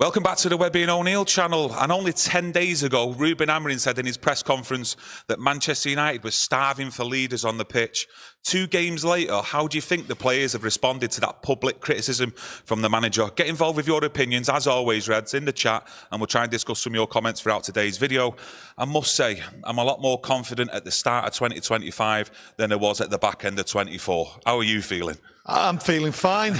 Welcome back to the Webby O'Neill channel. And only 10 days ago, Ruben Amorim said in his press conference that Manchester United was starving for leaders on the pitch. 2 games later, how do you think the players have responded to that public criticism from the manager? Get involved with your opinions, as always, Reds, in the chat, and we'll try and discuss some of your comments throughout today's video. I must say, I'm a lot more confident at the start of 2025 than I was at the back end of 24. How are you feeling? I'm feeling fine.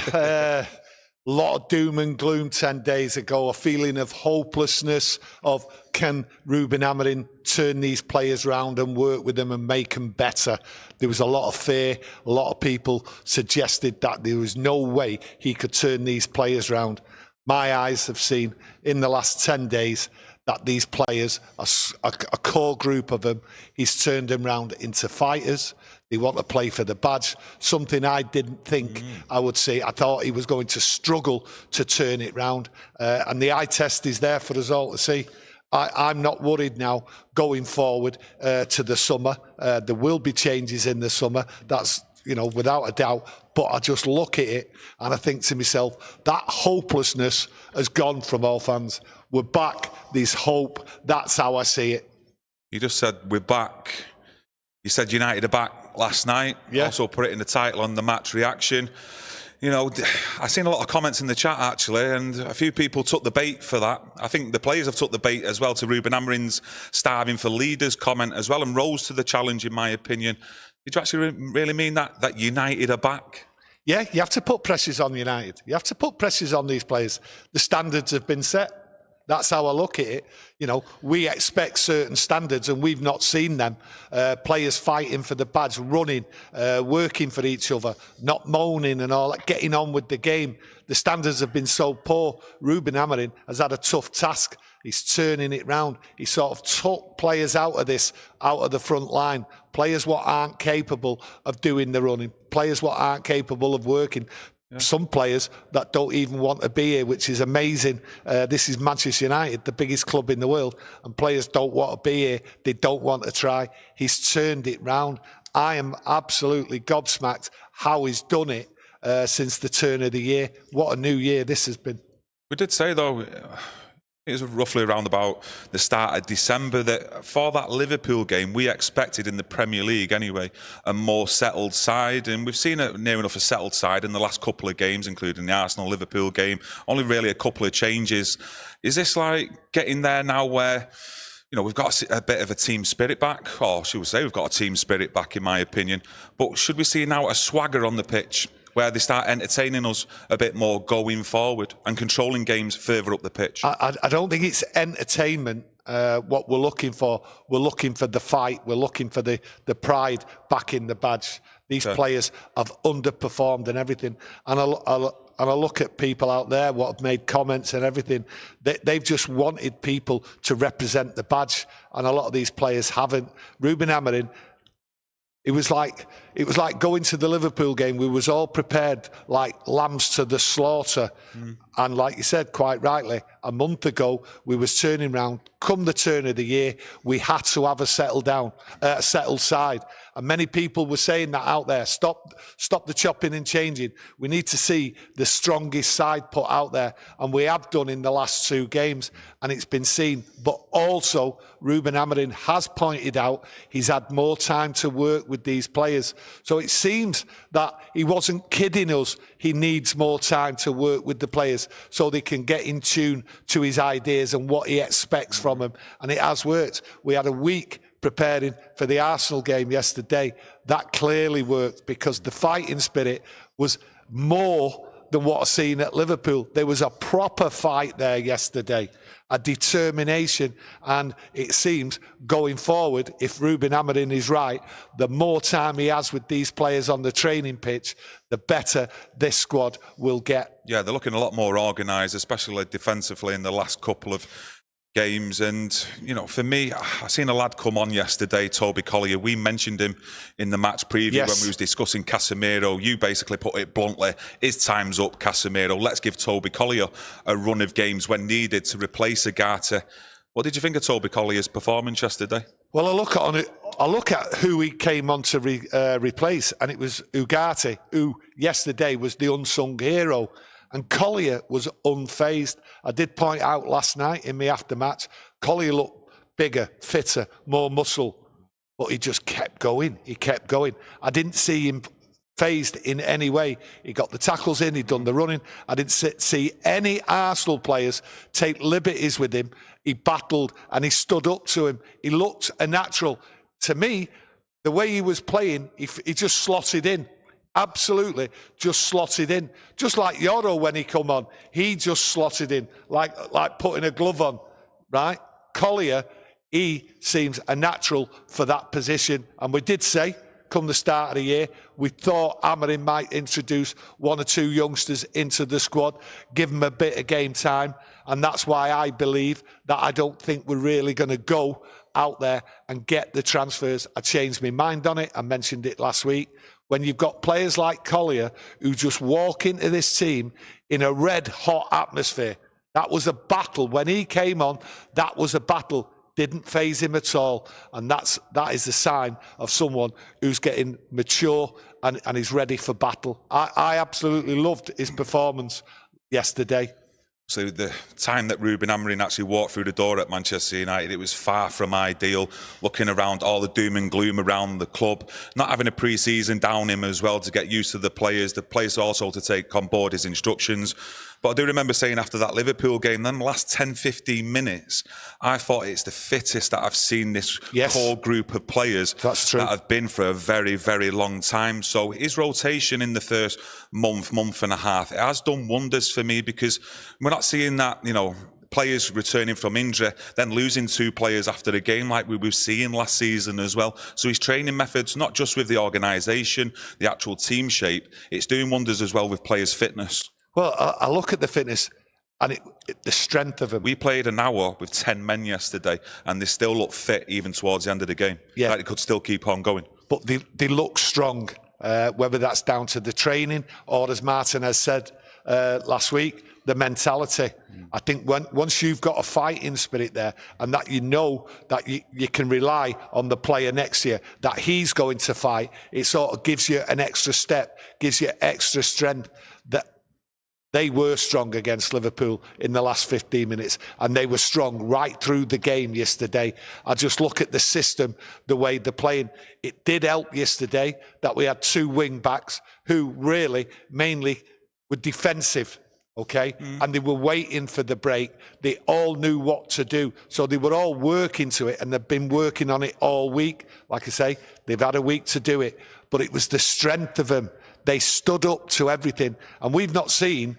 A lot of doom and gloom 10 days ago, a feeling of hopelessness of can Ruben Amorim turn these players round and work with them and make them better. There was a lot of fear. A lot of people suggested that there was no way he could turn these players round. My eyes have seen in the last 10 days that these players, a core group of them, he's turned them round into fighters. They want to play for the badge, something I didn't think I would see. I thought he was going to struggle to turn it round. And the eye test is there for us all to see. I'm not worried now going forward to the summer. There will be changes in the summer. That's, you know, without a doubt. But I just look at it and I think to myself, that hopelessness has gone from all fans. We're back. There's hope. That's how I see it. You just said we're back. You said United are back last night. Yeah. Also put it in the title on the match reaction. You know, I've seen a lot of comments in the chat actually, and a few people took the bait for that. I think the players have took the bait as well to Ruben Amorim's starving for leaders comment as well, and rose to the challenge in my opinion. Did you actually really mean that United are back? Yeah, you have to put pressures on United. You have to put pressures on these players. The standards have been set. That's how I look at it. You know, we expect certain standards and we've not seen them. Players fighting for the badge, running, working for each other, not moaning and all that, getting on with the game. The standards have been so poor. Ruben Amorim has had a tough task. He's turning it round. He sort of took players out of this, out of the front line. Players what aren't capable of doing the running. Players what aren't capable of working. Yeah. Some players that don't even want to be here, which is amazing. This is Manchester United, the biggest club in the world, and players don't want to be here. They don't want to try. He's turned it round. I am absolutely gobsmacked how he's done it since the turn of the year. What a new year this has been. We did say, though, it was roughly around about the start of December that for that Liverpool game, we expected in the Premier League anyway, a more settled side. And we've seen it near enough a settled side in the last couple of games, including the Arsenal-Liverpool game. Only really a couple of changes. Is this like getting there now where, you know, we've got a bit of a team spirit back? Or should we say we've got a team spirit back, in my opinion. But should we see now a swagger on the pitch, where they start entertaining us a bit more going forward and controlling games further up the pitch? I don't think it's entertainment what we're looking for. We're looking for the fight. We're looking for the pride back in the badge. These players have underperformed and everything. And I look at people out there what have made comments and everything. They've just wanted people to represent the badge. And a lot of these players haven't. Ruben Amorim, it was like going to the Liverpool game. We was all prepared like lambs to the slaughter. And like you said, quite rightly, a month ago, we was turning round. Come the turn of the year, we had to have a settled side. And many people were saying that out there. Stop the chopping and changing. We need to see the strongest side put out there. And we have done in the last 2 games. And it's been seen. But also, Ruben Amorim has pointed out he's had more time to work with these players. So it seems that he wasn't kidding us. He needs more time to work with the players so they can get in tune to his ideas and what he expects from them. And it has worked. We had a week preparing for the Arsenal game yesterday. That clearly worked because the fighting spirit was more than what I've seen at Liverpool. There was a proper fight there yesterday, a determination, and it seems going forward, if Ruben Amorim is right, the more time he has with these players on the training pitch, the better this squad will get. Yeah, they're looking a lot more organised, especially defensively in the last couple of games. And, you know, for me, I seen a lad come on yesterday, Toby Collyer. We mentioned him in the match preview when we was discussing Casemiro. You basically put it bluntly, his time's up, Casemiro. Let's give Toby Collyer a run of games when needed to replace Zirkee. What did you think of Toby Collier's performance yesterday? Well, I look at who he came on to replace, and it was Zirkee, who yesterday was the unsung hero. And Collyer was unfazed. I did point out last night in the aftermatch, Collyer looked bigger, fitter, more muscle, but he just kept going. He kept going. I didn't see him phased in any way. He got the tackles in, he'd done the running. I didn't see any Arsenal players take liberties with him. He battled and he stood up to him. He looked a natural. To me, the way he was playing, he just slotted in. Absolutely, just slotted in. Just like Yoro when he come on, he just slotted in, like putting a glove on, right? Collyer, he seems a natural for that position. And we did say, come the start of the year, we thought Amorim might introduce one or two youngsters into the squad, give them a bit of game time. And that's why I believe that I don't think we're really going to go out there and get the transfers. I changed my mind on it. I mentioned it last week. When you've got players like Collyer who just walk into this team in a red-hot atmosphere. That was a battle. When he came on, that was a battle. Didn't faze him at all. And that is the sign of someone who's getting mature and is ready for battle. I absolutely loved his performance yesterday. So the time that Ruben Amorim actually walked through the door at Manchester United, it was far from ideal. Looking around all the doom and gloom around the club, not having a pre-season down him as well to get used to the players also to take on board his instructions. But I do remember saying after that Liverpool game, then the last 10, 15 minutes, I thought it's the fittest that I've seen this core group of players that have been for a very, very long time. So his rotation in the first month and a half, it has done wonders for me, because we're not seeing that, you know, players returning from injury, then losing two players after the game like we were seeing last season as well. So his training methods, not just with the organisation, the actual team shape, it's doing wonders as well with players' fitness. Well, I look at the fitness and the strength of them. We played an hour with 10 men yesterday and they still look fit even towards the end of the game. Yeah. Like they could still keep on going. But they look strong, whether that's down to the training or, as Martinez said last week, the mentality. I think once you've got a fighting spirit there and that you know that you can rely on the player next year, that he's going to fight, it sort of gives you an extra step, gives you extra strength. That they were strong against Liverpool in the last 15 minutes, and they were strong right through the game yesterday. I just look at the system, the way they're playing. It did help yesterday that we had two wing backs who really mainly were defensive. Okay, and they were waiting for the break. They all knew what to do, so they were all working to it, and they've been working on it all week. Like I say, they've had a week to do it, but it was the strength of them. They stood up to everything, and we've not seen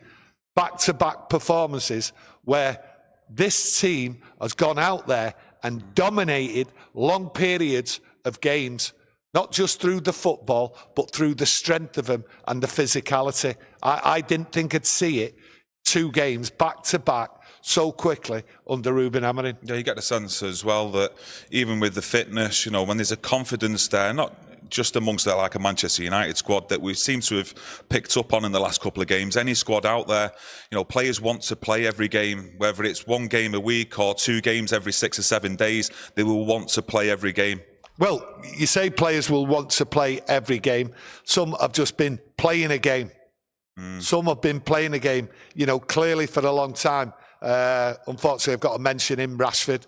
back-to-back performances where this team has gone out there and dominated long periods of games, not just through the football, but through the strength of them and the physicality. I didn't think I'd see it, 2 games back-to-back, so quickly under Ruben Amorim. Yeah, you get the sense as well that even with the fitness, you know, when there's a confidence there, not just amongst that, like a Manchester United squad that we seem to have picked up on in the last couple of games. Any squad out there, you know, players want to play every game, whether it's 1 game a week or 2 games every 6 or 7 days, they will want to play every game. Well, you say players will want to play every game. Some have just been playing a game. Some have been playing a game, you know, clearly for a long time. Unfortunately, I've got to mention him, Rashford.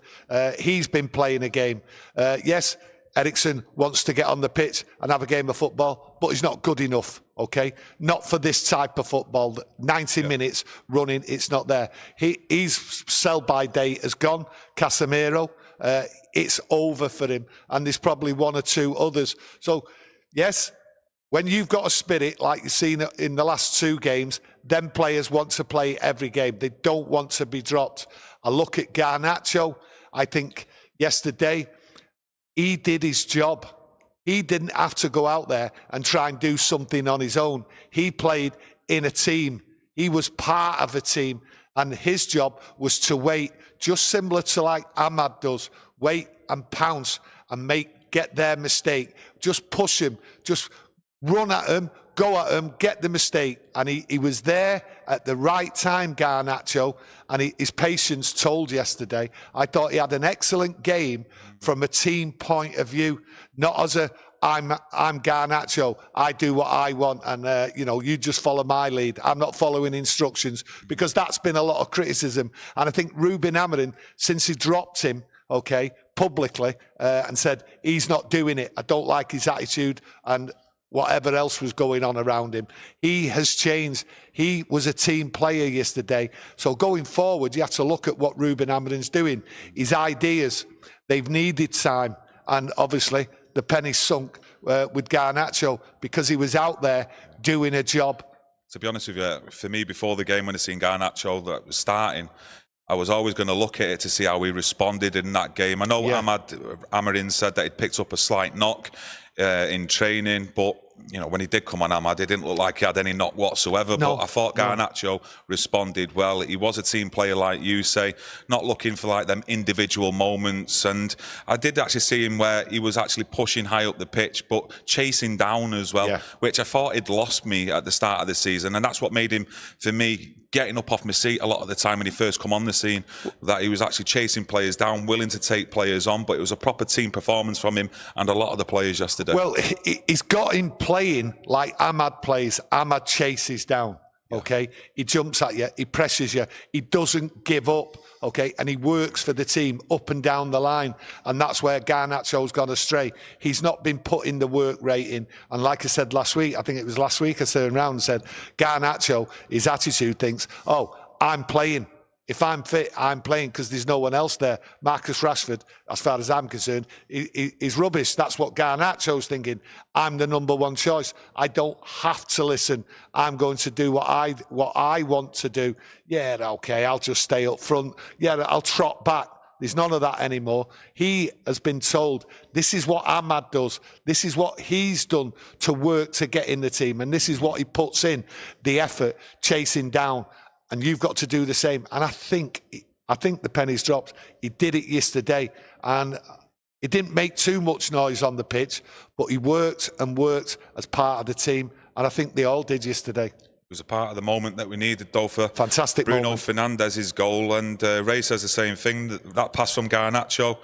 He's been playing a game. Yes, Eriksen wants to get on the pitch and have a game of football, but he's not good enough, okay? Not for this type of football. 90 minutes running, it's not there. His sell-by date has gone. Casemiro, it's over for him, and there's probably 1 or 2 others. So, yes, when you've got a spirit like you've seen in the last 2 games, then players want to play every game. They don't want to be dropped. I look at Garnacho. I think yesterday he did his job. He didn't have to go out there and try and do something on his own. He played in a team. He was part of a team, and his job was to wait, just similar to like Ahmad does, wait and pounce and get their mistake. Just push him, just run at him, go at him, get the mistake. And he was there at the right time, Garnacho, and his patience told yesterday. I thought he had an excellent game from a team point of view, not as a I'm Garnacho. I do what I want, and you just follow my lead. I'm not following instructions, because that's been a lot of criticism. And I think Ruben Amorim, since he dropped him, publicly, and said he's not doing it, I don't like his attitude and whatever else was going on around him, he has changed. He was a team player yesterday. So going forward, you have to look at what Ruben Amorim's doing. His ideas, they've needed time. And obviously, the penny sunk with Garnacho, because he was out there doing a job. To be honest with you, for me, before the game, when I seen Garnacho that was starting, I was always going to look at it to see how he responded in that game. I know Amorim said that he'd picked up a slight knock in training, but when he did come on Ahmad, it didn't look like he had any knock whatsoever. No, but I thought Garnacho responded well. He was a team player, like you say, not looking for like them individual moments. And I did actually see him where he was actually pushing high up the pitch, but chasing down as well, which I thought he'd lost me at the start of the season. And that's what made him, for me, getting up off my seat a lot of the time when he first come on the scene, that he was actually chasing players down, willing to take players on. But it was a proper team performance from him and a lot of the players yesterday. Well, he's got him playing like Ahmad plays. Ahmad chases down, He jumps at you, he presses you, he doesn't give up, and he works for the team up and down the line. And that's where Garnacho's gone astray. He's not been put in the work rating. And like I said last week, I think it was last week, I turned around and said, Garnacho, his attitude thinks, I'm playing. If I'm fit, I'm playing, because there's no one else there. Marcus Rashford, as far as I'm concerned, is rubbish. That's what Garnacho's thinking. I'm the number one choice. I don't have to listen. I'm going to do what I want to do. Yeah, okay, I'll just stay up front. Yeah, I'll trot back. There's none of that anymore. He has been told, this is what Ahmad does. This is what he's done to work to get in the team. And this is what he puts in, the effort, chasing down. And you've got to do the same. And I think the penny's dropped. He did it yesterday, and he didn't make too much noise on the pitch, but he worked and worked as part of the team. And I think they all did yesterday. It was a part of the moment that we needed, though, for fantastic Bruno Fernandes' goal. And Ray says the same thing, that pass from Garnacho.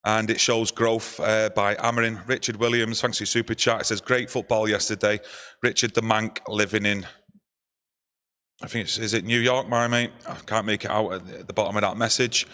And it shows growth by Amorim. Richard Williams, thanks for your super chat. It says, great football yesterday. Richard the Mank, living in, I think is it New York, my mate? I can't make it out at the bottom of that message.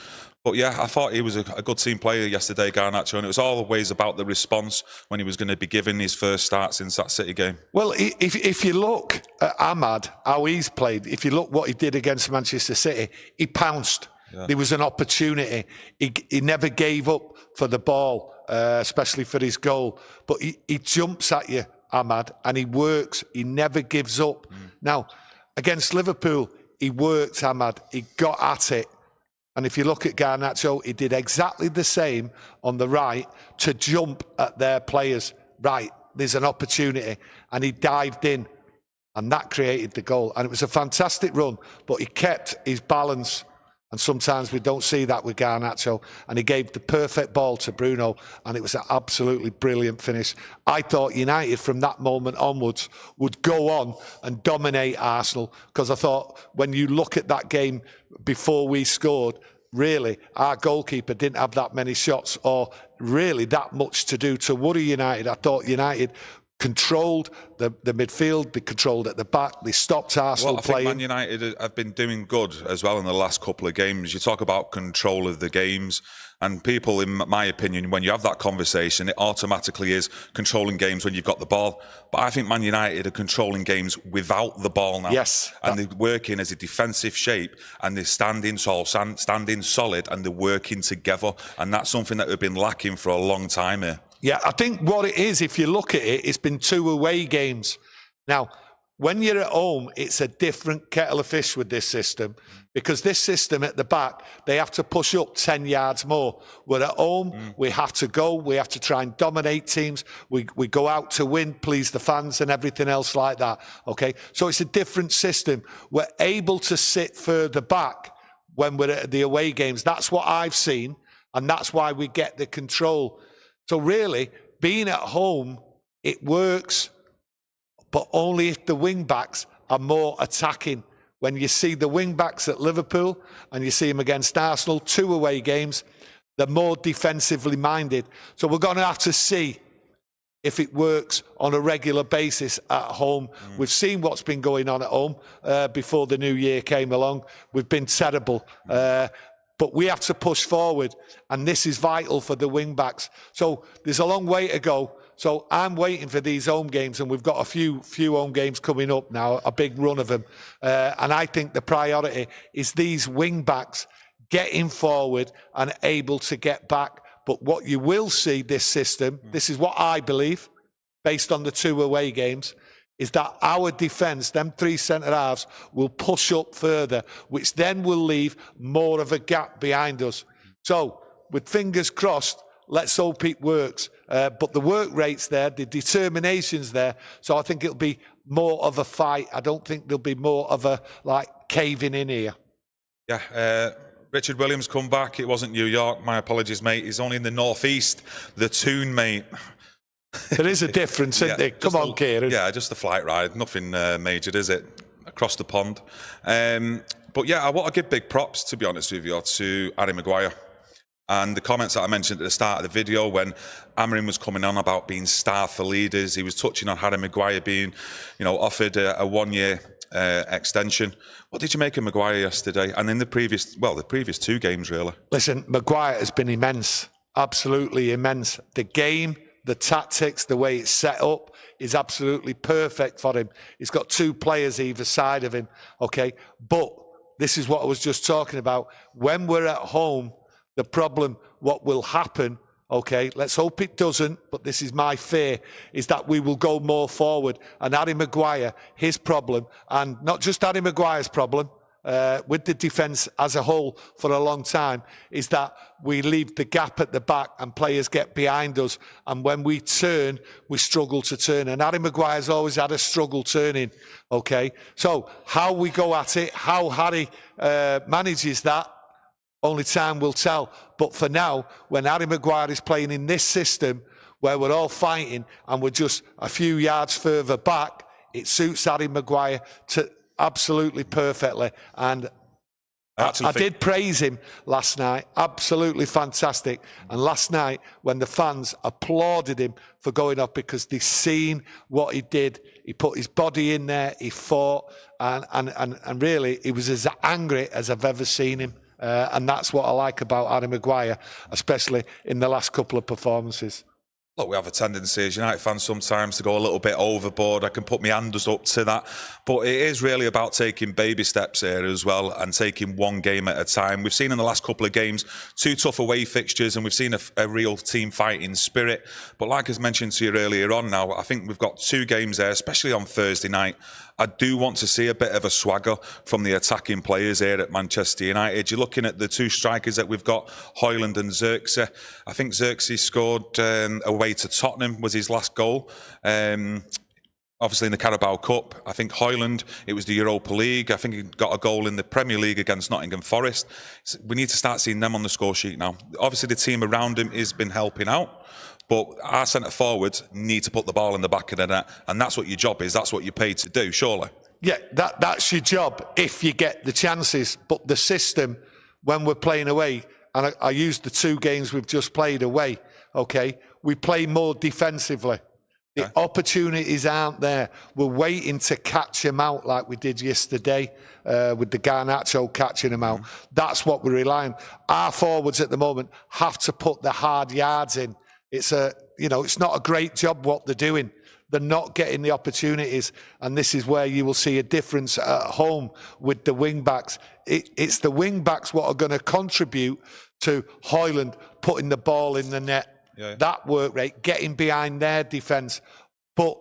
But yeah, I thought he was a good team player yesterday, Garnacho, and it was always about the response when he was going to be given his first start since that City game. Well, if you look at Ahmad, how he's played, if you look what he did against Manchester City, he pounced. Yeah. There was an opportunity. He never gave up for the ball, especially for his goal. But he jumps at you, Ahmad, and he works. He never gives up. Now, against Liverpool, he worked, Ahmad. He got at it. And if you look at Garnacho, he did exactly the same on the right to jump at their players. Right, there's an opportunity. And he dived in. And that created the goal. And it was a fantastic run. But he kept his balance. And sometimes we don't see that with Garnacho. And he gave the perfect ball to Bruno. And it was an absolutely brilliant finish. I thought United from that moment onwards would go on and dominate Arsenal. Because I thought when you look at that game before we scored, really, our goalkeeper didn't have that many shots or really that much to do to worry United. I thought United controlled the midfield, they controlled at the back, they stopped Arsenal playing. I think Man United have been doing good as well in the last couple of games. You talk about control of the games, and people, in my opinion, when you have that conversation, it automatically is controlling games when you've got the ball. But I think Man United are controlling games without the ball now. Yes. And they're working as a defensive shape, and they're standing solid, and they're working together. And that's something that we've been lacking for a long time here. Yeah, I think what it is, if you look at it, it's been 2 away games. Now, when you're at home, it's a different kettle of fish with this system, because this system at the back, they have to push up 10 yards more. We're at home, we have to try and dominate teams. We go out to win, please the fans and everything else like that, okay? So it's a different system. We're able to sit further back when we're at the away games. That's what I've seen, and that's why we get the control. So really, being at home, it works, but only if the wing-backs are more attacking. When you see the wing-backs at Liverpool and you see them against Arsenal, 2 away games, they're more defensively minded. So we're going to have to see if it works on a regular basis at home. We've seen what's been going on at home before the new year came along. We've been terrible. But we have to push forward, and this is vital for the wing-backs. So there's a long way to go. So I'm waiting for these home games, and we've got a few home games coming up now, a big run of them. And I think the priority is these wing-backs getting forward and able to get back. But what you will see this system, this is what I believe, based on the 2 away games, is that our defence, them 3 centre-halves, will push up further, which then will leave more of a gap behind us. So, with fingers crossed, let's hope it works. But the work rate's there, the determination's there, so I think it'll be more of a fight. I don't think there'll be more of a, caving in here. Yeah, Richard Williams come back. It wasn't New York. My apologies, mate. He's only in the northeast. The Toon, mate. There is a difference, isn't there? Come on, Kieran. Yeah, just a flight ride. Nothing major, is it? Across the pond. But yeah, I want to give big props, to be honest with you, to Harry Maguire. And the comments that I mentioned at the start of the video, when Amorim was coming on about being star for leaders, he was touching on Harry Maguire being, offered a 1-year extension. What did you make of Maguire yesterday? And in the previous 2 games, really? Listen, Maguire has been immense. Absolutely immense. The game, the tactics, the way it's set up is absolutely perfect for him. He's got 2 players either side of him, okay? But this is what I was just talking about. When we're at home, the problem, what will happen, okay, let's hope it doesn't, but this is my fear, is that we will go more forward. And Harry Maguire, his problem, and not just Harry Maguire's problem, with the defence as a whole for a long time, is that we leave the gap at the back and players get behind us, and when we turn, we struggle to turn. And Harry Maguire's always had a struggle turning, okay? So how we go at it, how Harry manages that, only time will tell. But for now, when Harry Maguire is playing in this system, where we're all fighting and we're just a few yards further back, it suits Harry Maguire to absolutely perfectly. And I did praise him last night, absolutely fantastic. And last night, when the fans applauded him for going up because they've seen what he did, he put his body in there, he fought, and really, he was as angry as I've ever seen him. And that's what I like about Harry Maguire, especially in the last couple of performances. Look, we have a tendency as United fans sometimes to go a little bit overboard. I can put my hands up to that. But it is really about taking baby steps here as well and taking one game at a time. We've seen in the last couple of games 2 tough away fixtures, and we've seen a real team fighting spirit. But like I mentioned to you earlier on now, I think we've got 2 games there, especially on Thursday night. I do want to see a bit of a swagger from the attacking players here at Manchester United. You're looking at the 2 strikers that we've got, Hojlund and Zirkee. I think Zirkee scored away to Tottenham, was his last goal. Obviously in the Carabao Cup. I think Hojlund, it was the Europa League. I think he got a goal in the Premier League against Nottingham Forest. So we need to start seeing them on the score sheet now. Obviously the team around him has been helping out, but our centre forwards need to put the ball in the back of the net, and that's what your job is. That's what you're paid to do, surely. Yeah, that's your job if you get the chances. But the system, when we're playing away, and I used the 2 games we've just played away, okay, we play more defensively. The opportunities aren't there. We're waiting to catch him out like we did yesterday with the Garnacho catching him out. That's what we're relying on. Our forwards at the moment have to put the hard yards in. It's it's not a great job what they're doing. They're not getting the opportunities, and this is where you will see a difference at home with the wing-backs. It's the wing-backs what are going to contribute to Hojlund putting the ball in the net. Yeah. That work rate, getting behind their defence. But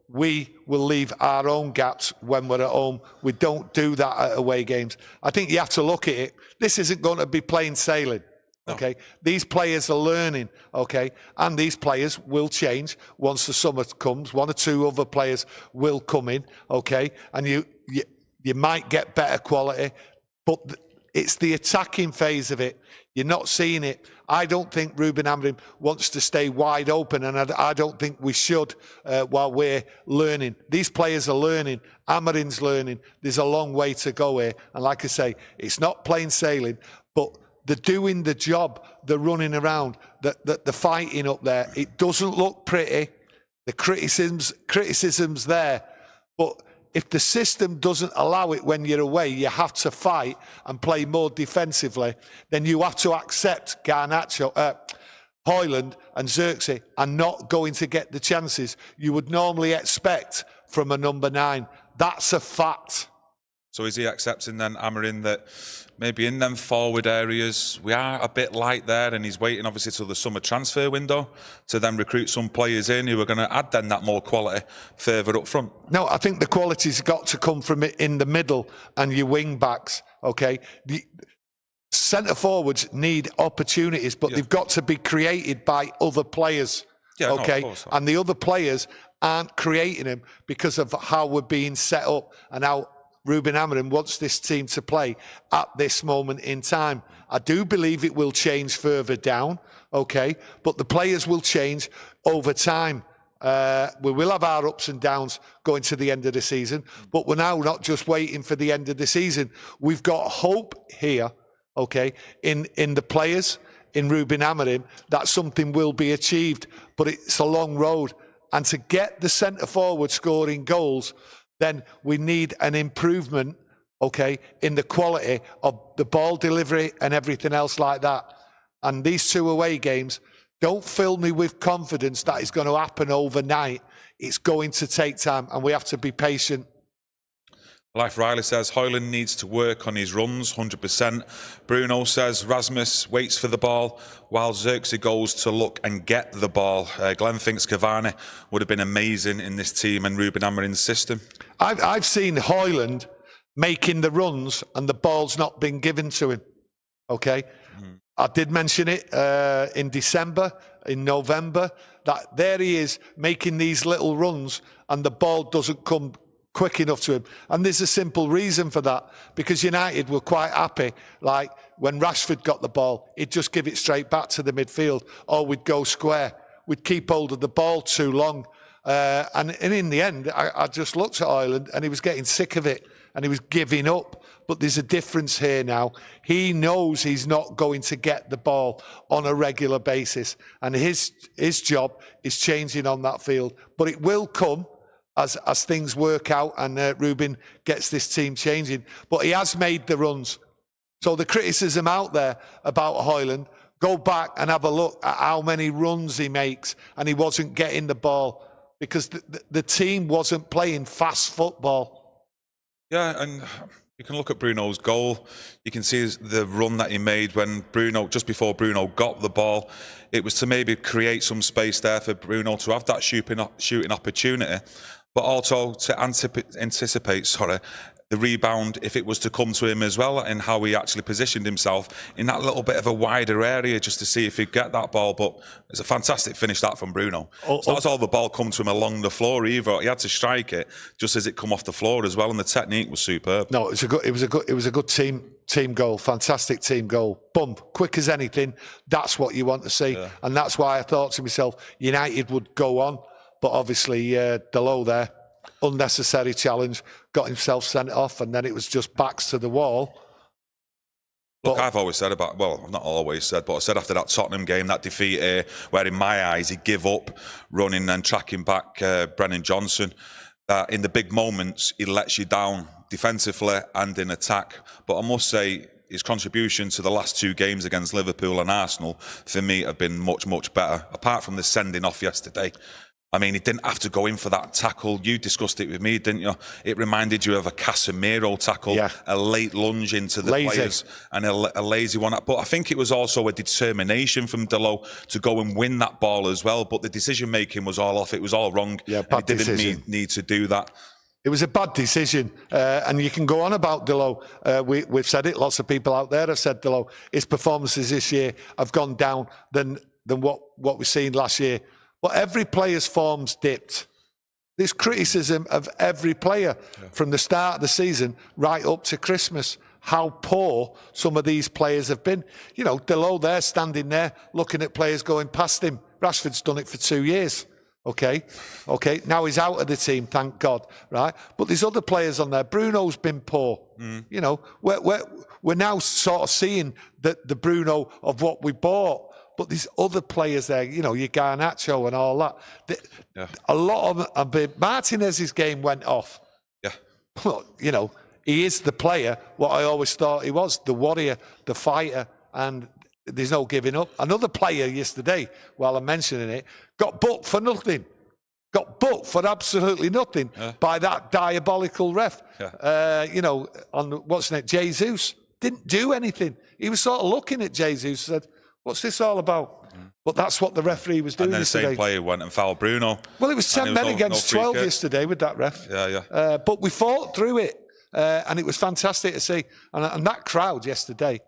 we will leave our own gaps when we're at home. We don't do that at away games. I think you have to look at it. This isn't going to be plain sailing. Okay, these players are learning, okay, and these players will change once the summer comes. 1 or 2 other players will come in, okay, and you might get better quality, but it's the attacking phase of it. You're not seeing it. I don't think Ruben Amorim wants to stay wide open, and I don't think we should while we're learning. These players are learning. Amorim's learning. There's a long way to go here, and like I say, it's not plain sailing, but they're doing the job, they're running around, the fighting up there. It doesn't look pretty, The criticism's there, but if the system doesn't allow it when you're away, you have to fight and play more defensively, then you have to accept Garnacho, Hojlund and Zirkee are not going to get the chances you would normally expect from a number 9. That's a fact. So is he accepting then, Amorim, that maybe in them forward areas we are a bit light there, and he's waiting obviously till the summer transfer window to then recruit some players in who are going to add then that more quality further up front? No, I think the quality's got to come from it in the middle and your wing backs, okay? The centre forwards need opportunities, but they've got to be created by other players, okay? No, of course. And the other players aren't creating them because of how we're being set up and how Ruben Amorim wants this team to play at this moment in time. I do believe it will change further down, okay? But the players will change over time. We will have our ups and downs going to the end of the season, but we're now not just waiting for the end of the season. We've got hope here, okay, in the players, in Ruben Amorim, that something will be achieved, but it's a long road. And to get the centre forward scoring goals, then we need an improvement, okay, in the quality of the ball delivery and everything else like that. And these 2 away games, don't fill me with confidence that it's going to happen overnight. It's going to take time, and we have to be patient. Life Riley says Hojlund needs to work on his runs, 100%. Bruno says Rasmus waits for the ball while Zirkee goes to look and get the ball. Glenn thinks Cavani would have been amazing in this team and Ruben Amorim's system. I've seen Hojlund making the runs and the ball's not been given to him, okay? I did mention it in December, in November, that there he is making these little runs and the ball doesn't come quick enough to him. And there's a simple reason for that, because United were quite happy, like when Rashford got the ball, he'd just give it straight back to the midfield, or we'd go square. We'd keep hold of the ball too long. And in the end, I just looked at Hojlund and he was getting sick of it and he was giving up. But there's a difference here now. He knows he's not going to get the ball on a regular basis, and his job is changing on that field. But it will come as things work out and Ruben gets this team changing. But he has made the runs. So the criticism out there about Hojlund, go back and have a look at how many runs he makes, and he wasn't getting the ball because the team wasn't playing fast football. Yeah, and you can look at Bruno's goal. You can see the run that he made when Bruno, just before Bruno got the ball. It was to maybe create some space there for Bruno to have that shooting opportunity, but also to anticipate the rebound if it was to come to him as well, and how he actually positioned himself in that little bit of a wider area just to see if he'd get that ball. But it's a fantastic finish that from Bruno. It's not all the ball come to him along the floor either. He had to strike it just as it come off the floor as well, and the technique was superb. No, it was a good team goal, fantastic team goal. Boom, quick as anything. That's what you want to see, and that's why I thought to myself, United would go on, but obviously Dalot there, unnecessary challenge, got himself sent off, and then it was just backs to the wall. Look, I've always said about, well, not always said, but I said after that Tottenham game, that defeat here, where in my eyes he give up running and tracking back Brennan Johnson, that in the big moments he lets you down defensively and in attack. But I must say, his contribution to the last 2 games against Liverpool and Arsenal, for me, have been much, much better, apart from the sending off yesterday. I mean, he didn't have to go in for that tackle. You discussed it with me, didn't you? It reminded you of a Casemiro tackle, a late lunge into the players, and a lazy one. But I think it was also a determination from Dalot to go and win that ball as well. But the decision-making was all off. It was all wrong. Yeah, bad decision. He didn't need to do that. It was a bad decision, and you can go on about Dalot. We've said it. Lots of people out there have said Dalot. His performances this year have gone down than what we've seen last year. But every player's form's dipped. There's criticism of every player from the start of the season right up to Christmas, how poor some of these players have been. You know, Dalot there, standing there, looking at players going past him. Rashford's done it for 2 years. Okay, now he's out of the team, thank God, right? But there's other players on there. Bruno's been poor. You know, we're now sort of seeing the Bruno of what we bought. but there's other players there, you know, your Garnacho and all that. A lot of them have been. Martinez's game went off. Yeah. Well, you know, he is the player, what I always thought he was, the warrior, the fighter, and there's no giving up. Another player yesterday, while I'm mentioning it, got booked for nothing. Got booked for absolutely nothing by that diabolical ref. You know, on what's it, Jesus didn't do anything. He was sort of looking at Jesus and said, "What's this all about?" But that's what the referee was doing. And then yesterday. the same player went and fouled Bruno. Well, it was 10 men against 12 yesterday with that ref. But we fought through it, and it was fantastic to see. And that crowd yesterday.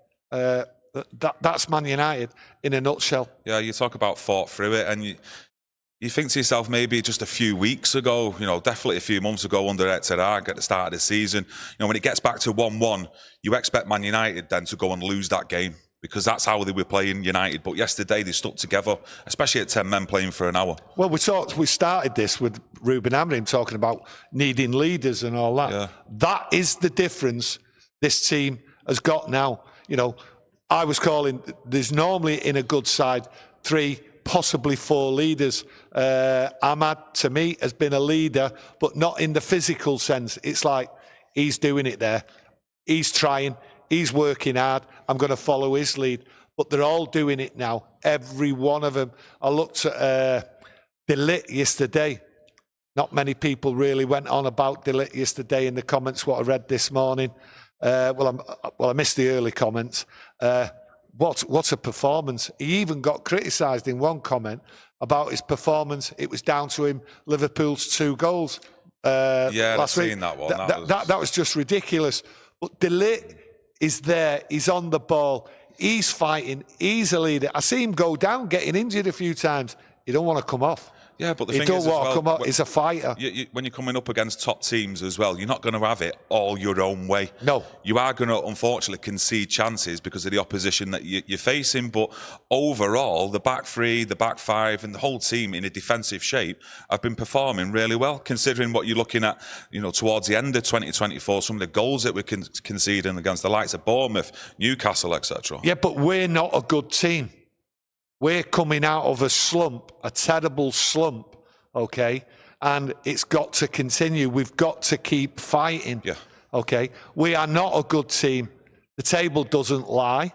That's Man United in a nutshell. Yeah, you talk about fought through it, and you think to yourself, maybe just a few weeks ago, you know, definitely a few months ago under Ten Hag at the start of the season, you know, when it gets back to 1-1, you expect Man United then to go and lose that game because that's how they were playing United. But yesterday they stuck together, especially at 10 men playing for an hour. Well, we started this with Ruben Amorim talking about needing leaders and all that. Yeah. That is the difference this team has got now. You know, I was calling, there's normally in a good side 3, possibly 4 leaders. Ahmad, to me, has been a leader, but not in the physical sense. It's like he's doing it there. He's trying. He's working hard. I'm going to follow his lead. But they're all doing it now. Every one of them. I looked at De Ligt yesterday. Not many people really went on about De Ligt yesterday in the comments, what I read this morning. Well, I missed the early comments. What a performance. He even got criticised in one comment about his performance. It was down to him, Liverpool's 2 goals last week. That one. That was just ridiculous. But De Ligt is there. He's on the ball. He's fighting. He's a leader. I see him go down, getting injured a few times. He don't want to come off. Yeah, but the he thing don't is, want to come off. He's a fighter. When you're coming up against top teams as well, you're not going to have it all your own way. No. You are going to, unfortunately, concede chances because of the opposition that you're facing. But overall, the back 3, the back 5, and the whole team in a defensive shape have been performing really well, considering what you're looking at, you know, towards the end of 2024, some of the goals that we're conceding against the likes of Bournemouth, Newcastle, etc. Yeah, but we're not a good team. We're coming out of a slump, a terrible slump, okay? And it's got to continue. We've got to keep fighting, okay? We are not a good team. The table doesn't lie.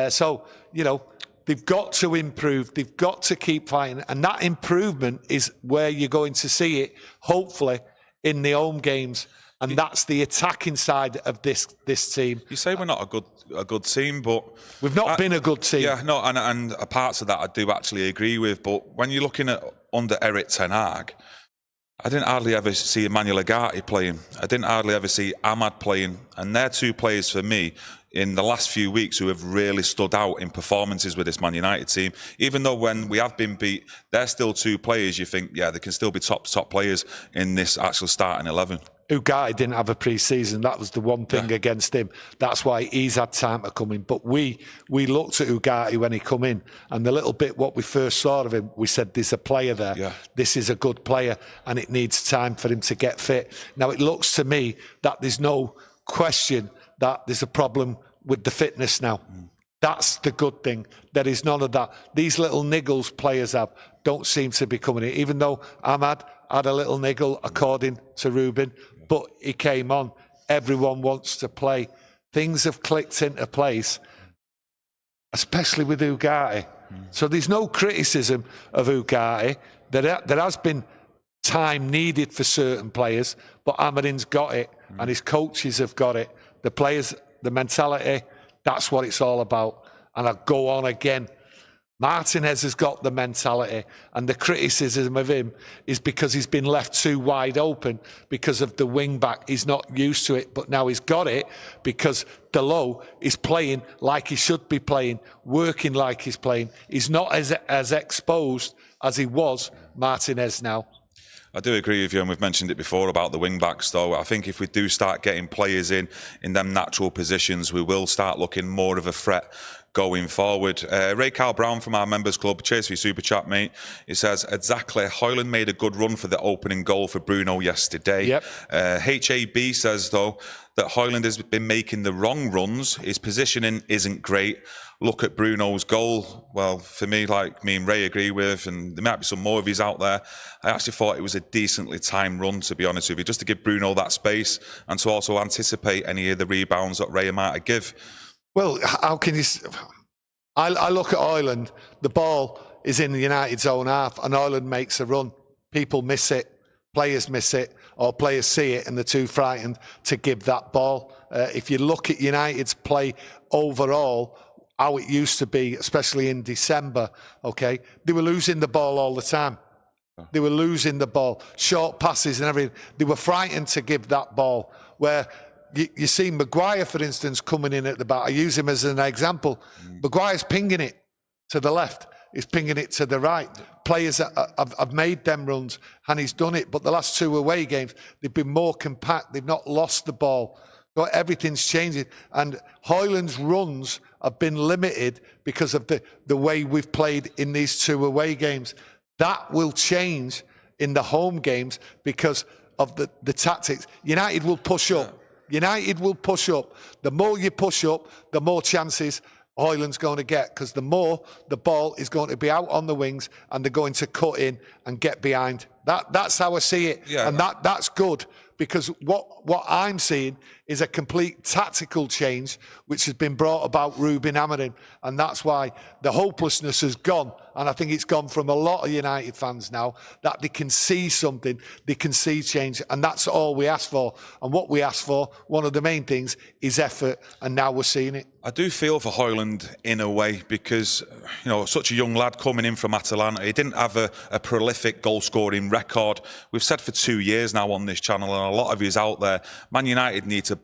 So, you know, they've got to improve. They've got to keep fighting. And that improvement is where you're going to see it, hopefully, in the home games. And that's the attacking side of this team. You say we're not a good team, but we've not been a good team. Yeah, no, and parts of that I do actually agree with. But when you're looking at under Ten Hag, I didn't hardly ever see Emmanuel Ugarte playing. I didn't hardly ever see Ahmad playing, and they're 2 players for me in the last few weeks who have really stood out in performances with this Man United team. Even though when we have been beat, they're still 2 players. You think, yeah, they can still be top players in this actual starting 11. Ugarte didn't have a pre-season. That was the one thing against him. That's why he's had time to come in. But we looked at Ugarte when he come in, and the little bit what we first saw of him, we said, there's a player there. Yeah. This is a good player, and it needs time for him to get fit. Now, it looks to me that there's no question that there's a problem with the fitness now. That's the good thing. There is none of that. These little niggles players have don't seem to be coming in, even though Ahmad had a little niggle, according to Ruben, but he came on. Everyone wants to play. Things have clicked into place, especially with Ugarte. So there's no criticism of Ugarte. There has been time needed for certain players, but Amorim's got it, and his coaches have got it. The players, the mentality, that's what it's all about. And I go on again. Martinez has got the mentality, and the criticism of him is because he's been left too wide open because of the wing back. He's not used to it, but now he's got it because Dalot is playing like he should be playing, working like he's playing. He's not as exposed as he was, Martinez, now. I do agree with you, and we've mentioned it before about the wing-backs, though. I think if we do start getting players in them natural positions, we will start looking more of a threat going forward. Ray Carl Brown from our members club, cheers for your super chat, mate. He says, exactly, Hojlund made a good run for the opening goal for Bruno yesterday. Yep. HAB says, though, that Hojlund has been making the wrong runs. His positioning isn't great. Look at Bruno's goal. Well, for me, like me and Ray agree with, and there might be some more of these out there, I actually thought it was a decently timed run, to be honest with you, just to give Bruno that space and to also anticipate any of the rebounds that Ray might give. Well, how can you... I look at Hojlund, the ball is in the United's own half, and Hojlund makes a run. People miss it, players miss it, or players see it and they're too frightened to give that ball. If you look at United's play overall, how it used to be, especially in December, okay, they were losing the ball all the time. They were losing the ball, short passes and everything. They were frightened to give that ball. Where you see Maguire, for instance, coming in at the back. I use him as an example. Maguire's pinging it to the left. He's pinging it to the right. Players have made them runs, and he's done it. But the last 2 away games, they've been more compact. They've not lost the ball. So everything's changing. And Hojlund's runs have been limited because of the way we've played in these 2 away games. That will change in the home games because of the tactics. United will push up. United will push up. The more you push up, the more chances Hojlund's going to get, because the more the ball is going to be out on the wings and they're going to cut in and get behind. That's how I see it. Yeah. And that's good, because what I'm seeing is a complete tactical change which has been brought about Ruben Amorim, and that's why the hopelessness has gone. And I think it's gone from a lot of United fans now, that they can see something, they can see change, and that's all we ask for. And what we ask for, one of the main things, is effort, and now we're seeing it. I do feel for Hojlund in a way, because, you know, such a young lad coming in from Atalanta, he didn't have a prolific goal-scoring record. We've said for 2 years now on this channel, and a lot of yous out there, Man United need to,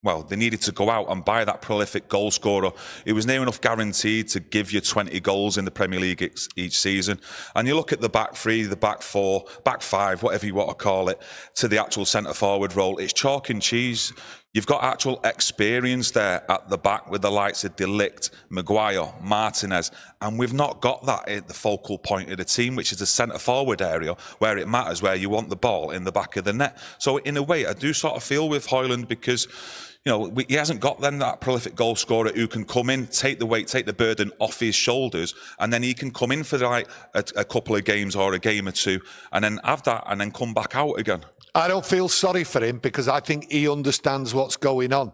well, they needed to go out and buy that prolific goal scorer. It was near enough guaranteed to give you 20 goals in the Premier League each season. And you look at the back 3, the back 4, back 5, whatever you want to call it, to the actual centre-forward role. It's chalk and cheese. You've got actual experience there at the back with the likes of De Ligt, Maguire, Martinez, and we've not got that at the focal point of the team, which is the centre-forward area where it matters, where you want the ball in the back of the net. So in a way, I do sort of feel with Hojlund, because, you know, he hasn't got then that prolific goal scorer who can come in, take the weight, take the burden off his shoulders, and then he can come in for like a couple of games or a game or 2, and then have that, and then come back out again. I don't feel sorry for him, because I think he understands what's going on.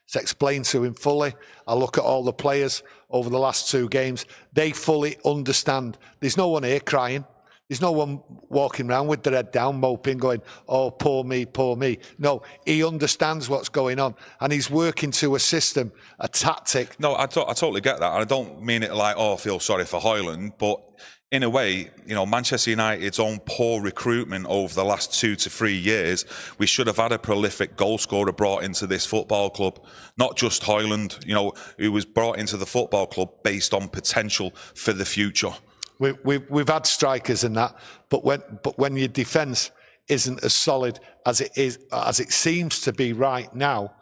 It's explained to him fully. I look at all the players over the last 2 games. They fully understand. There's no one here crying. There's no one walking around with their head down, moping, going, oh, poor me, poor me. No, he understands what's going on, and he's working to a system, a tactic. No, I totally get that. And I don't mean it like, oh, I feel sorry for Hojlund, but in a way, you know, Manchester United's own poor recruitment over the last 2 to 3 years, we should have had a prolific goal scorer brought into this football club. Not just Hojlund, you know, who was brought into the football club based on potential for the future. We've had strikers in that, but when your defence isn't as solid as it seems to be right now,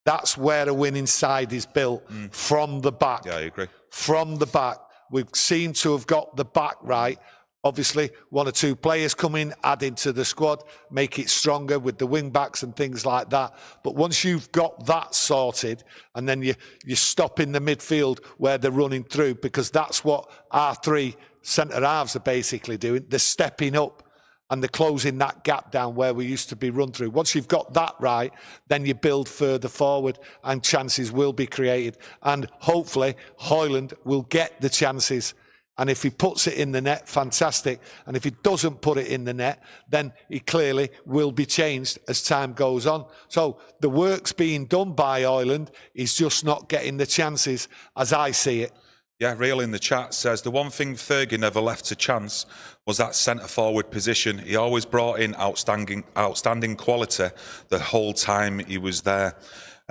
that's where a winning side is built, from the back. Yeah, I agree. From the back. We seem to have got the back right. Obviously, 1 or 2 players come in, add into the squad, make it stronger with the wing backs and things like that. But once you've got that sorted, and then you stop in the midfield where they're running through, because that's what our 3 centre halves are basically doing. They're stepping up and they're closing that gap down where we used to be run through. Once you've got that right, then you build further forward and chances will be created. And hopefully Hojlund will get the chances. And if he puts it in the net, fantastic. And if he doesn't put it in the net, then he clearly will be changed as time goes on. So the work's being done by Hojlund. He's just not getting the chances as I see it. Yeah, Real in the chat says, the one thing Fergie never left to chance was that centre-forward position. He always brought in outstanding quality the whole time he was there.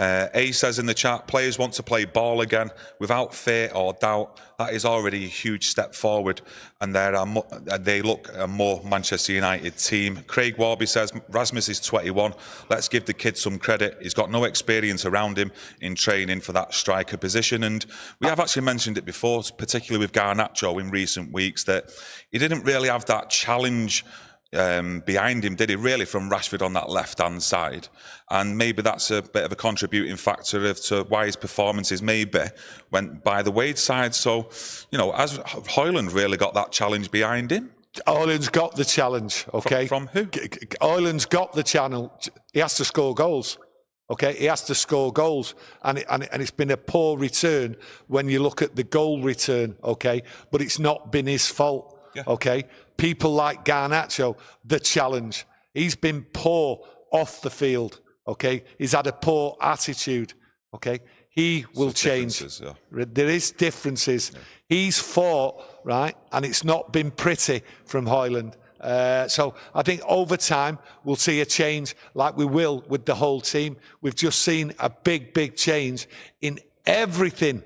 A says in the chat, players want to play ball again without fear or doubt. That is already a huge step forward, and they look a more Manchester United team. Craig Warby says, Rasmus is 21. Let's give the kid some credit. He's got no experience around him in training for that striker position. And we have actually mentioned it before, particularly with Garnacho in recent weeks, that he didn't really have that challenge behind him, did he, really, from Rashford on that left-hand side? And maybe that's a bit of a contributing factor to why his performances maybe went by the wayside. So, you know, has Hojlund really got that challenge behind him? Hojlund's got the challenge, okay? From who? Hojlund's got the challenge. He has to score goals, okay? He has to score goals. And it's been a poor return when you look at the goal return, okay? But it's not been his fault, okay? People like Garnacho, the challenge. He's been poor off the field, okay? He's had a poor attitude, okay? He will change. Yeah. There is differences. Yeah. He's fought, right? And it's not been pretty from Hojlund. So I think over time, we'll see a change like we will with the whole team. We've just seen a big, big change in everything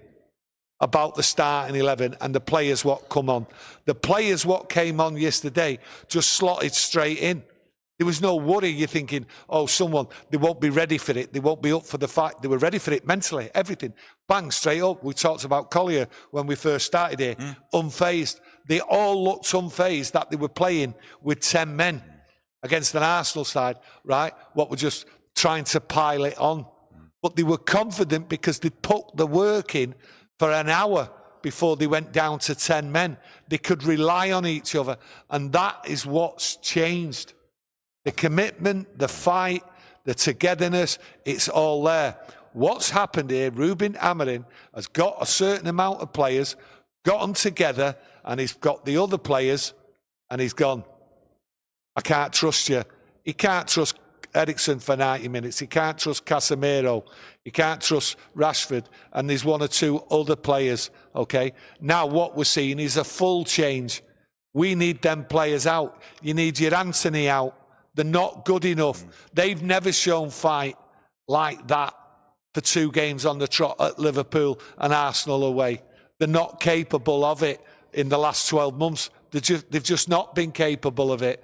about the starting 11 and the players what come on. The players what came on yesterday just slotted straight in. There was no worry. You're thinking, oh, they won't be ready for it. They won't be up for the fight. They were ready for it mentally, everything. Bang, straight up. We talked about Collyer when we first started here. Unfazed. They all looked unfazed that they were playing with 10 men against an Arsenal side, right? What were just trying to pile it on. But they were confident because they put the work in for an hour before they went down to 10 men. They could rely on each other. And that is what's changed. The commitment, the fight, the togetherness, it's all there. What's happened here, Ruben Amorim has got a certain amount of players, got them together, and he's got the other players, and he's gone, I can't trust you. He can't trust Eriksen for 90 minutes. He can't trust Casemiro. He can't trust Rashford. And there's one or two other players, okay? Now what we're seeing is a full change. We need them players out. You need your Anthony out. They're not good enough. They've never shown fight like that for 2 games on the trot at Liverpool and Arsenal away. They're not capable of it in the last 12 months. They've just not been capable of it.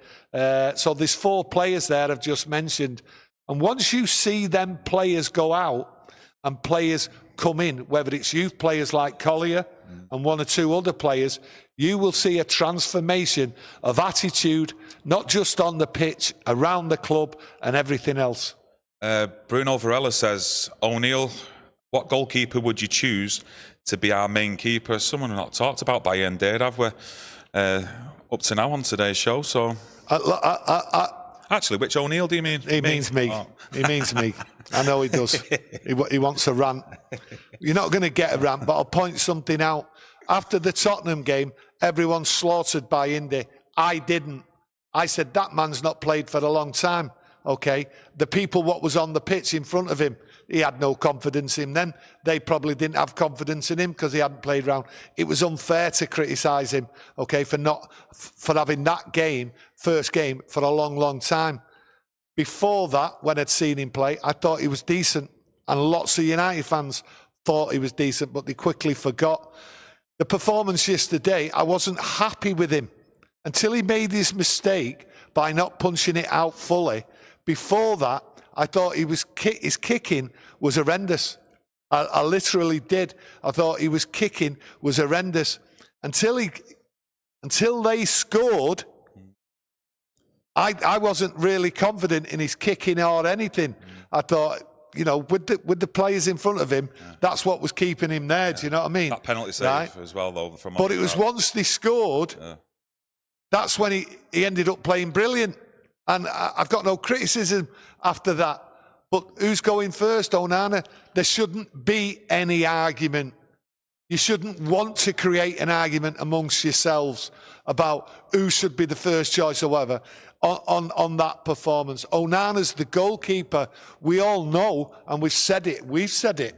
So there's 4 players there I've just mentioned. And once you see them players go out and players come in, whether it's youth players like Collyer and 1 or 2 other players, you will see a transformation of attitude, not just on the pitch, around the club and everything else. Bruno Varela says, O'Neill, what goalkeeper would you choose to be our main keeper? Someone who not talked about Bayindir, have we? Up to now on today's show, so... Actually, which O'Neill do you mean? He means me. Oh. He means me. I know he does. He wants a rant. You're not going to get a rant, but I'll point something out. After the Tottenham game, everyone slaughtered Bayindir. I didn't. I said, that man's not played for a long time, okay? The people what was on the pitch in front of him, he had no confidence in them. They probably didn't have confidence in him because he hadn't played round. It was unfair to criticise him, okay, for having that game, first game, for a long, long time. Before that, when I'd seen him play, I thought he was decent. And lots of United fans thought he was decent, but they quickly forgot. The performance yesterday, I wasn't happy with him until he made his mistake by not punching it out fully. Before that, I thought his kicking was horrendous. I literally did. I thought his kicking was horrendous. Until they scored, I wasn't really confident in his kicking or anything. I thought, you know, with the players in front of him, that's what was keeping him there. Do you know what I mean? That penalty save as well, though. But it was once they scored, that's when he ended up playing brilliant. And I've got no criticism after that. But who's going first, Onana? There shouldn't be any argument. You shouldn't want to create an argument amongst yourselves about who should be the first choice or whatever on that performance. Onana's the goalkeeper. We all know, and we've said it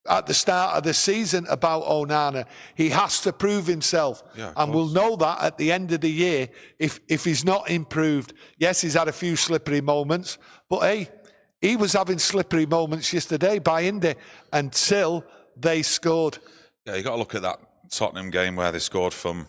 at the start of the season about Onana. He has to prove himself. And we'll know that at the end of the year if he's not improved. Yes, he's had a few slippery moments, but hey, He was having slippery moments yesterday, Bayindir, until they scored. Yeah, you got to look at that Tottenham game where they scored from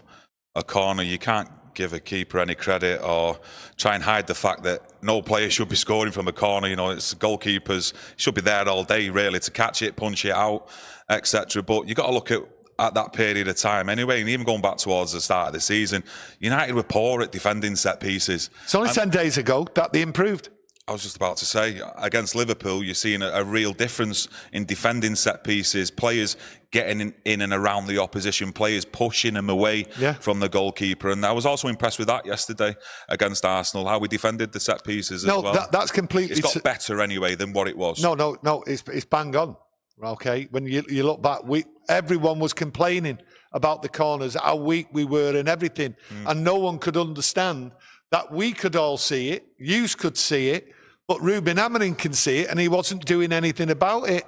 a corner. You can't give a keeper any credit or try and hide the fact that no player should be scoring from a corner. You know, it's goalkeepers should be there all day really to catch it, punch it out, etc. But you got to look at that period of time anyway, and even going back towards the start of the season, United were poor at defending set pieces. It's only 10 days ago that they improved. I was just about to say, against Liverpool, you're seeing a real difference in defending set pieces, players getting in and around the opposition, players pushing them away from the goalkeeper. And I was also impressed with that yesterday against Arsenal, how we defended the set pieces as well. That's completely... It's got better anyway than what it was. No, it's bang on, okay? When you look back, everyone was complaining about the corners, how weak we were and everything. And no one could understand that we could all see it, yous could see it, but Ruben Amorim can see it, and he wasn't doing anything about it.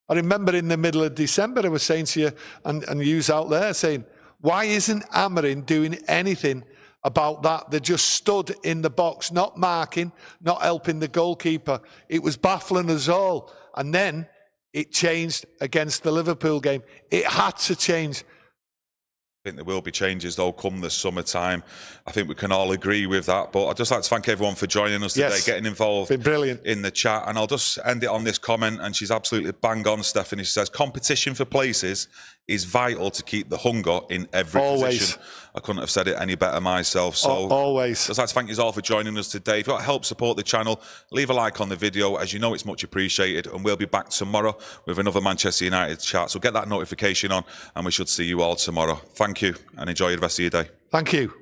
I remember in the middle of December, I was saying to you, and yous out there, saying, why isn't Amorim doing anything about that? They just stood in the box, not marking, not helping the goalkeeper. It was baffling us all. And then it changed against the Liverpool game. It had to change. I think there will be changes though come the summertime. I think we can all agree with that. But I'd just like to thank everyone for joining us today, getting involved in the chat. And I'll just end it on this comment, and she's absolutely bang on, Stephanie. She says, competition for places is vital to keep the hunger in every position. I couldn't have said it any better myself. So always. Just like to thank you all for joining us today. If you want to help support the channel, leave a like on the video. As you know, it's much appreciated. And we'll be back tomorrow with another Manchester United chat. So get that notification on, and we should see you all tomorrow. Thank you, and enjoy the rest of your day. Thank you.